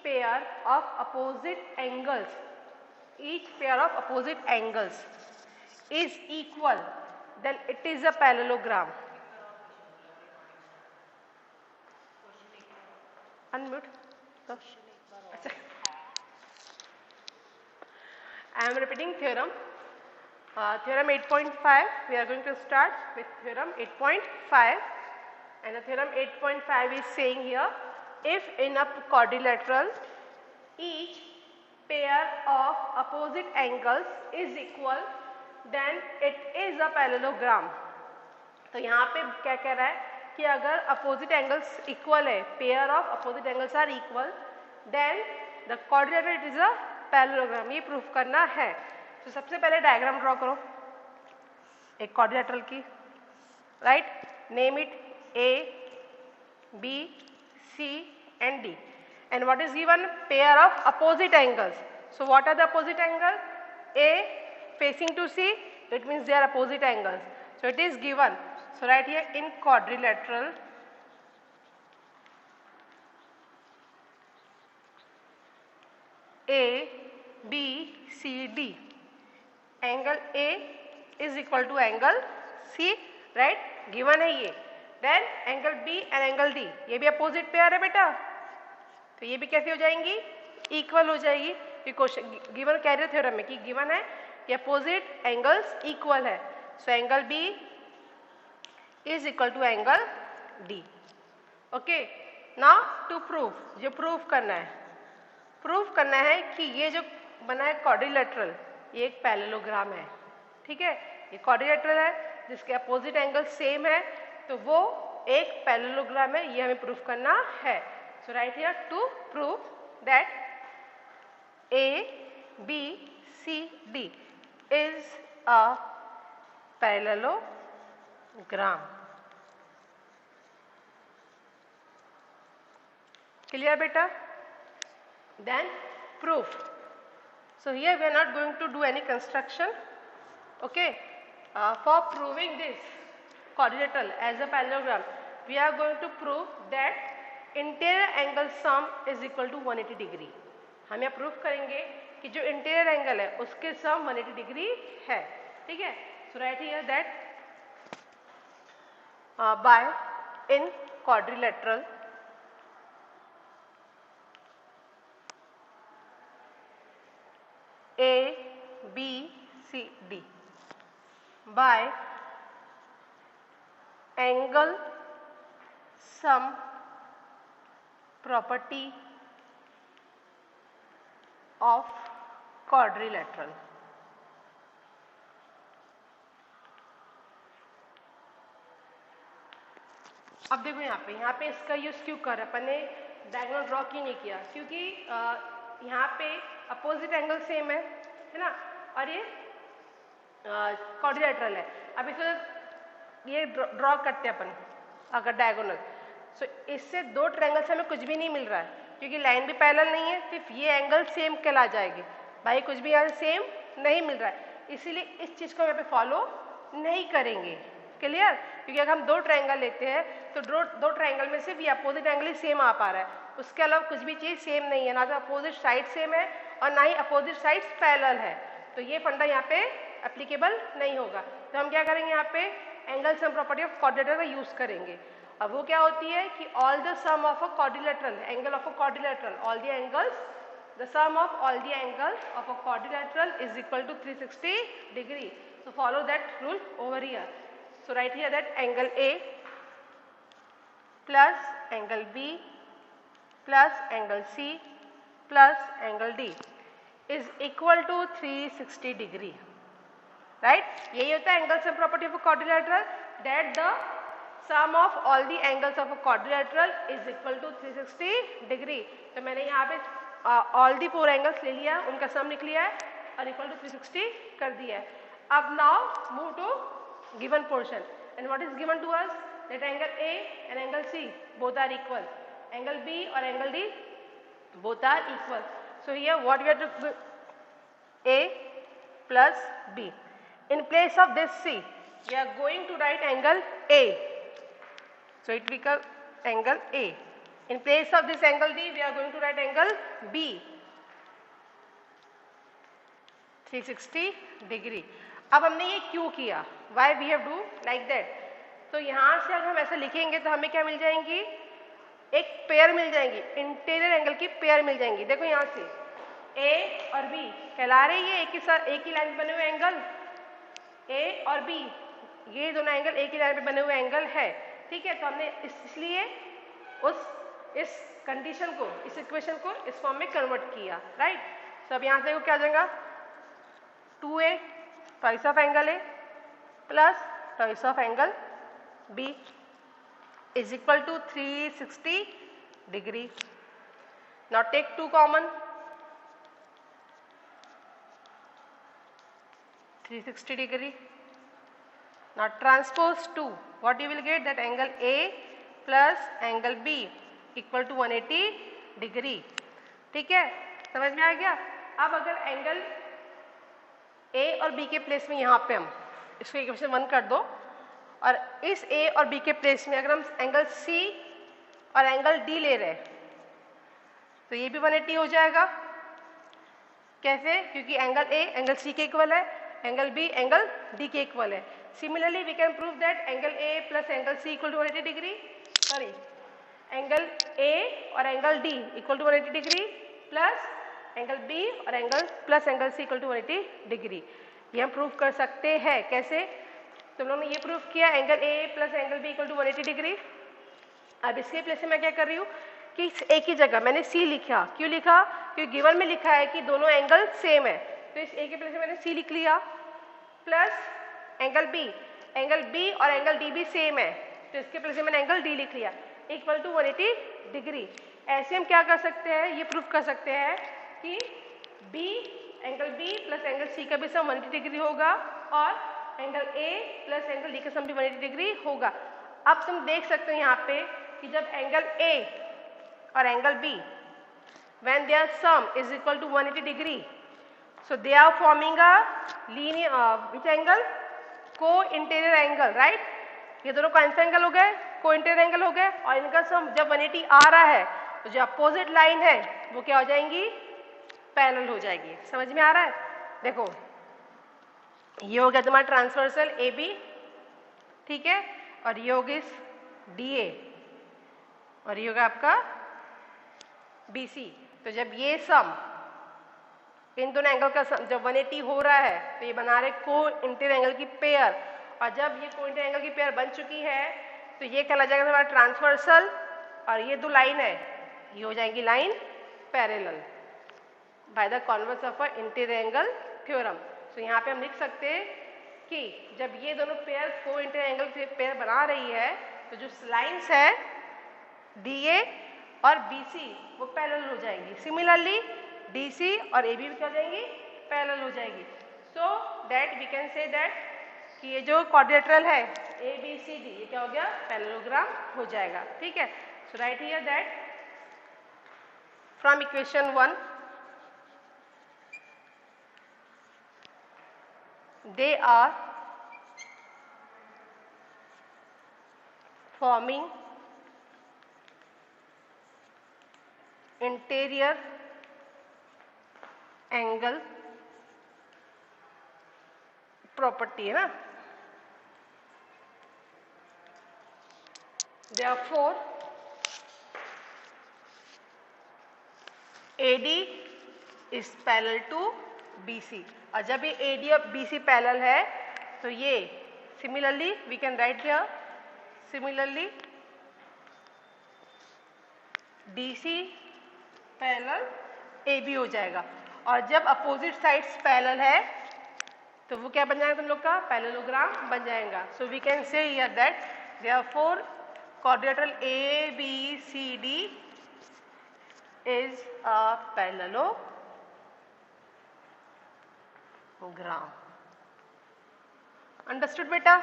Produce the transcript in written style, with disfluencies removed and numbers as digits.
pair of opposite angles is equal, then it is a parallelogram. Unmute. I am repeating theorem. Theorem 8.5. We are going to start with theorem 8.5, and the theorem 8.5 is saying here, if in a quadrilateral each pair of opposite angles is equal, then it is a parallelogram. तो यहाँ पे क्या कह रहा है कि अगर opposite angles equal है, pair of opposite angles are equal, then the quadrilateral it is a parallelogram. ये प्रूफ करना है. तो सबसे पहले डायग्राम ड्रॉ करो एक क्वाड्रिलेटरल की. Right, name it A B C and D. And what is given? Pair of opposite angles. So what are the opposite angle? A facing to C, it means they are opposite angles. So it is given. So right here in quadrilateral, A, B, C, D. Angle A is equal to angle C, right? Given है ये. Then angle B and angle D. ये भी opposite pair है बेटा. तो ये भी कैसे हो जाएंगी? Equal हो जाएगी. ये क्वेश्चन गिवन कह रहे थ्योरम में कि गिवन है कि अपोजिट एंगल्स इक्वल है. So angle B is equal to angle D. Okay, now to prove, जो प्रूव करना है कि ये जो बना है क्वाड्रिलेटरल, ये एक पैरेललोग्राम है. ठीक है, ये क्वाड्रिलेटरल है जिसके अपोजिट एंगल सेम है, तो वो एक पैरेललोग्राम है. ये हमें प्रूव करना है. So right here to prove that A B C D is a parallelogram. Clear beta? Then proof. So here we are not going to do any construction. Okay, for proving this quadrilateral as a parallelogram, we are going to prove that interior angle sum is equal to 180 degree. हम यह proof करेंगे कि जो interior angle है उसके सम 180 degree है. ठीक है. So right here that by in quadrilateral A B C D by angle sum property of quadrilateral. अब देखो यहाँ पे इसका यूज क्यों कर रहे हैं? अपन ने डायगोनल ड्रॉ क्यों नहीं किया? क्योंकि यहाँ पे अपोजिट एंगल सेम है ना, और ये क्वाड्रिलेटरल है. अब इसको ये ड्रॉ करते हैं अपन अगर डायगोनल. सो इससे दो ट्रायंगल से हमें कुछ भी नहीं मिल रहा है क्योंकि लाइन भी पैरेलल नहीं है. सिर्फ ये एंगल सेम कहला जाएगी. भाई कुछ भी यहाँ सेम नहीं मिल रहा है, इसीलिए इस चीज़ को यहाँ पे फॉलो नहीं करेंगे. क्लियर? क्योंकि अगर हम दो ट्रायंगल लेते हैं तो दो ट्रायंगल में सिर्फ ये अपोजिट एंगल ही सेम आ पा रहा है. उसके अलावा कुछ भी चीज़ सेम नहीं है. ना तो अपोजिट साइड सेम है और ना ही अपोजिट साइड पैरेलल है. तो ये फंडा यहाँ पे एप्लीकेबल नहीं होगा. तो हम क्या करेंगे? यहाँ पे angle sum property of quadrilateral का यूज़ करेंगे. अब वो क्या होती है कि all the sum of a quadrilateral angle of a quadrilateral, all the angles, the sum of all the angles of a quadrilateral is equal to 360 degree. So follow that rule over here. So right here that angle A plus angle B plus angle C plus angle D is equal to 360 degree. Right, यही होता है angle sum property of a quadrilateral, that the sum of all the angles of a quadrilateral is equal to 360 degree. तो मैंने यहाँ पे all the 4 angles ले लिया, उनका सम लिख लिया है और equal to 360 कर दिया है. अब now move to given portion, and what is given to us? That angle A and angle C both are equal. Angle B और angle D both are equal. So here what we have to do? A plus B. In place of this C, we are going to write angle A. So it becomes angle A. In place of this angle D, we are going to write angle B, 360 degree. अब हमने ये क्यों किया? Why we have do like that? तो यहाँ से अगर हम ऐसे लिखेंगे तो हमें क्या मिल जाएंगी? एक पेयर मिल जाएंगी, इंटीरियर एंगल की पेयर मिल जाएंगी. देखो यहाँ से A और B कहला रही है एक ही साथ, एक ही लाइन पे बने हुए एंगल. A और B ये दोनों एंगल एक ही लाइन पे बने हुए एंगल है. ठीक है, तो हमने इसलिए इस कंडीशन को, इस इक्वेशन को इस फॉर्म में कन्वर्ट किया. राइट. तो अब यहाँ से क्या आ जाएगा? 2A twice of angle A plus twice of angle B is equal to 360 degree. Now take 2 common, 360 degree. Now transpose 2. What you will get? That angle A plus angle B equal to 180 degree. ठीक है, समझ में आ गया? अब अगर angle A और B के place में यहाँ पे हम इसको इक्वेशन 1 कर दो और इस A और B के प्लेस में अगर हम एंगल C और एंगल D ले रहे हैं तो ये भी 180 हो जाएगा. कैसे? क्योंकि एंगल A एंगल C के इक्वल है, एंगल B एंगल D के इक्वल है. Similarly we can prove that angle A plus angle C equal to 180 degree. Sorry, angle A और angle D equal to 180 degree plus angle B और angle plus angle C equal to 180 degree. ये हम prove कर सकते हैं. कैसे? तो हम लोगों ने ये प्रूव किया angle A plus angle B equal to 180 degree. अब इसके प्लेस में मैं क्या कर रही हूँ कि एक ही जगह मैंने C लिखा. क्यों लिखा? क्योंकि गिवन में लिखा है कि दोनों एंगल सेम है, तो इस A के प्लेस में मैंने C लिख लिया प्लस एंगल B और एंगल D भी सेम है, तो इसके प्लेस में मैंने एंगल D लिख लिया इक्वल टू 180 डिग्री. ऐसे हम क्या कर सकते हैं? ये प्रूफ कर सकते हैं कि angle B plus angle C का भी सम 180 डिग्री होगा और angle A plus angle D का सम भी 180 डिग्री होगा. अब तुम देख सकते हो यहाँ पे कि जब एंगल A और angle B when their sum is equal to 180 degree, so they are forming a linear which angle? Co-interior angle, right? ये दोनों कौन से एंगल हो गए? को-इंटीरियर एंगल हो गए. और इनका सम जब 180 आ रहा है तो जो अपोजिट लाइन है वो क्या हो जाएंगी? पैरेलल हो जाएगी. समझ में आ रहा है? देखो ये हो गया तुम्हारा ट्रांसवर्सल AB, ठीक है, और ये हो गई DA और ये होगा आपका BC. तो जब ये सम इन दोनों एंगल का सम जब 180 हो रहा है तो ये बना रहे को इंटीरियर एंगल की पेयर, और जब ये को इंटीरियर एंगल की पेयर बन चुकी है तो ये कहला जाएगा हमारा ट्रांसवर्सल, और ये दो लाइन है ये हो जाएंगी line parallel by the converse of a interior angle theorem. तो यहाँ पे हम लिख सकते हैं कि जब ये दोनों पेयर को इंटीरियर एंगल की पेयर बना रही है तो जो लाइन्स है DA और BC वो पैरेलल हो जाएंगी. सिमिलरली DC और AB भी क्या हो जाएंगी? पैरेलल हो जाएगी. So that we can say that कि ये जो क्वाड्रिलेटरल है ABCD ये क्या हो गया? पैरेललोग्राम हो जाएगा. ठीक है. So right here that from equation 1 they are forming interior angle property है ना. Therefore AD is parallel to BC. और जब ये AD और BC पैरेलल है तो ये similarly we can write here similarly DC parallel AB हो जाएगा. और जब अपोजिट साइड्स पैरेलल है तो वो क्या बन जाएगा तुम लोग का? पैरेललोग्राम बन जाएगा. So we can say here that therefore quadrilateral ABCD is a parallelogram. Understood beta?